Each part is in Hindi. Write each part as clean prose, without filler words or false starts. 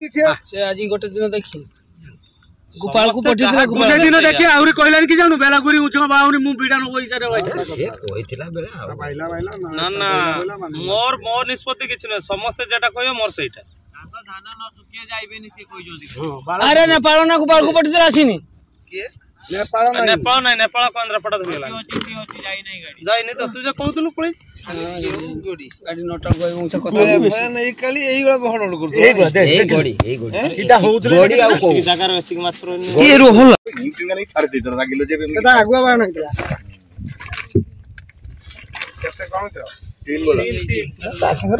से आज गोटे दिन देखी गोपाल को पठिला गोटे दिन देखि आउरी कहलान कि जानु बेलागुरी उचो बाउरी मु बिडान ओइसा रे भाई से कहितला बेला बाइला ना ना मोर निष्पत्ति किछ न समस्त जेटा कहयो मोर सेटा धान न सुकिए जाइबे नि से कहि जोदी अरे नेपाल ना गोपाल को पठिला आसीनी के नेपाल नहीं नेपाल को आंध्र पटा धरला जाई नहीं तो तू जे कहतलु पळे गाड़ी नोटा गई उंचा कथा नहीं खाली एही गळा हडड करतो ए गोडी किटा होउतले गोडी आ को जागा रे एतिक मात्र ए रोहल मीटिंग नहीं फार दे दरा किलो जे केटा आगुआ बा नहीं केते कोन तो 3 गोला ता संगर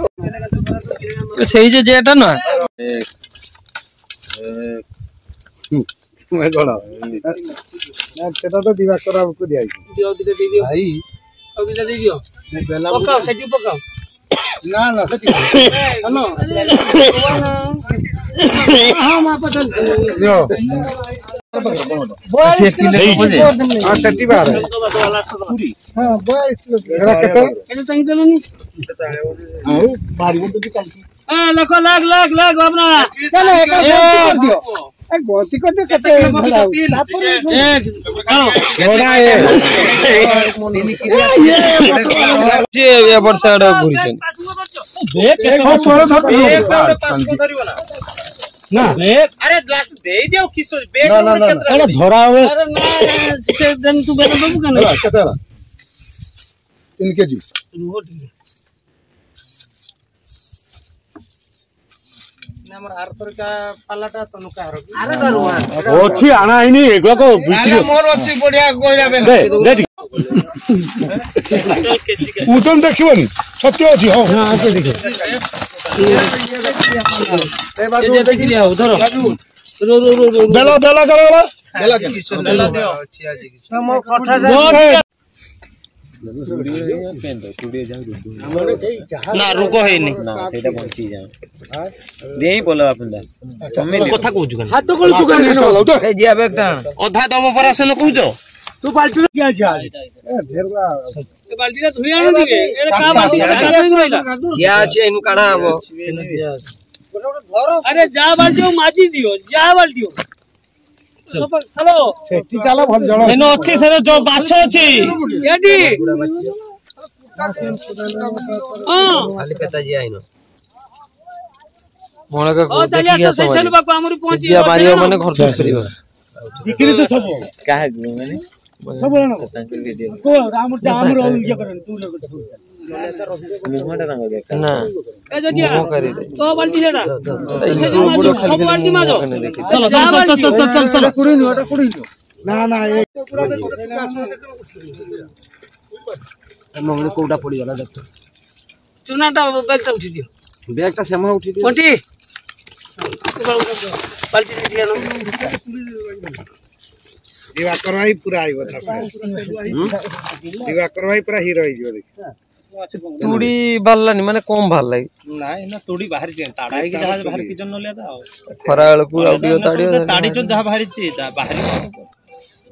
सही जे जेटा ना मैं गोला ना केटा तो दिवा करा को दिया दियो दियो भाई अब दिया दियो बेला पकाओ सेटी पकाओ ना ना सेटी हेलो हां मा पटल दियो 42 किलो हां सेटी बार हां 42 किलो एरा केते चाहिए देलोनी हां बारी को तो चलती ए लखो लाग अपना चलो एक दियो ए गलती कर दे कते भला एक घोड़ा ये वर्ष आडा घुरिचन देख एक पास को धरिबो ना देख अरे ग्लास दे दियो किसो बेग केतना धरा हुए अरे ना से दिन तू बेला बाबू कने केतना 3 केजी हमर आरतर का पालाटा तनु का अरे दरुआ ओछि आना हिनी एगो को वीडियो मोर ओछि बढ़िया कोइरा बेला दे उतन देखिबनी सत्य अछि हां आके देखो ए बाबू देखि लिया उधर रो बेला करो बेला दियो अछि आज मोर कठा ना रुको है नहीं ना सेटा पहुंची जा देई बोला अपन तमे कथा कहू जुगन हाथ को जुगन नहीं बोलाउ तो ए जिया बेटा अधा दम पर आसन कहू तू बाल्टी किया छ आज ए ढेरवा ए बाल्टी रे धुई आनु दिए ए का बाल्टी किया छ इनु काढा हबो अरे जा बाल्टी माजी दियो जा बाल्टी चलो सेठी चला भल जळ एनो अछि से जो बाछ अछि एडी हां खाली पिताजी आइनो मोला का देखिया सब बापा हमर पहुंची या मारियो माने घर करियो दिखरी तो सब काहे माने सब ना को राम ये करन तू लोग मुहटा रंग देख ना ए जटिया तो बाल्टी देडा सब बाल्टी माजो चलो कुड़ी नी ओटा कुड़ी ना ना ए मगने कोडा पड़ी गला देख चुनाटा बैगटा उठी दियो बैगटा सेमा उठी दियो कोठी बाल्टी दिया नो दिवा करवाई पूरा आइबो था दिवा करवाई पूरा हीरो आइबो देख तुड़ी बाल्लानी माने कम भाल लागी ना ना तुड़ी बाहर जे ताड़ा है कि जहाज बाहर की जन ले दा फराळ को आउडियो ताड़ी जो जहां बाहर छी बाहर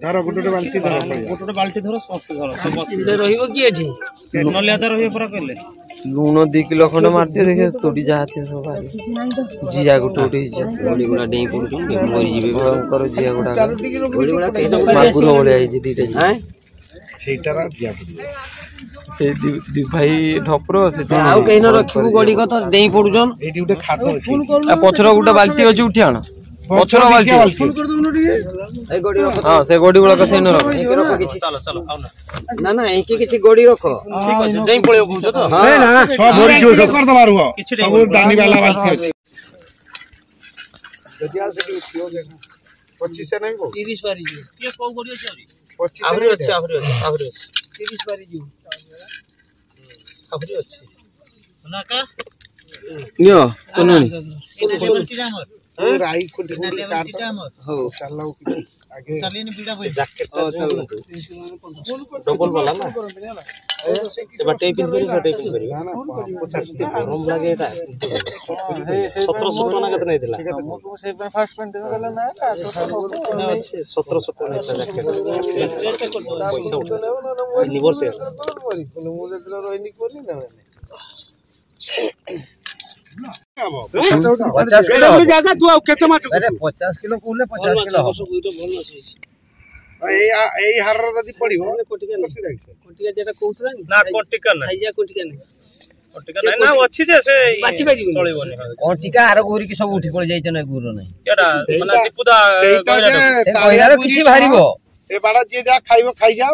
धरो गुटोटे बाल्टी धरो समस्त धरो समस्त रहिबो की एठी न लेदा रहिबो पूरा करले लूण 2 किलो खंड मार दे रे तुड़ी जहाते सब बाहर जिया गुटोटे जे गोडी गुडा डेई पडुचो मरि जिबे कर जिया गुडा गोडी गुडा केतो मागुर ओले आई जे दीटा हैं सेटारा दिया से दी भाई ढपरो से आउ कहीं न रखिबु गोडी को तो डेई पडुचन एटी उठे खातो अछि आ पछरो गुटा बाल्टी अछि उठी आण पछरो बाल्टी फोन कर दउनो टिके ए गोडी रखो हां से गोडी गुला कसे न रखो एक रखो किछि चलो आउ ना ना एकी किछि गोडी रखो ठीक अछि डेई पळेउ बुझो तो नहीं ना सब भरी जो कर दबारु सब दानी वाला बाल्टी अछि जदिया से उठियो देखा 25 से नहीं को 30 बारी जो के को गोडी अछि 25 आवरी अछि 30 बारी जो आवरी अछि ना का नियो कोननी ए राई खुंटी काट हो चलाओ आगे चलिए बीड़ा बोल जैकेट डबल वाला ना ए बाटे पिन करी छोटे पिन करी ना ना 50 गरम लागे एटा 1700 टका कत नहीं दिला हमको से फर्स्ट पेंट देला ना 1700 टका जैकेट पैसा उठा निवर से मुझे दिला रोइनी कोनी ना 50 किलो ଜାଗା ତୁ ଆଉ କେତେ ମାଛ अरे 50 किलो कहले 50 किलो एई हार जदी पड़िबो कोटिका जेटा कहउतला ना कोटिका ना साइजा कोटिका नहीं कोटिका नहीं ना अछि जे से बाची बाजी चलैबोनी कोटिका आर गोरी की सब उठी पड़ जाई न गुरो नहीं केडा माने दीपुदा कहला किछि भारिबो ए बाड़ा जे जा खाइबो खाइ जाओ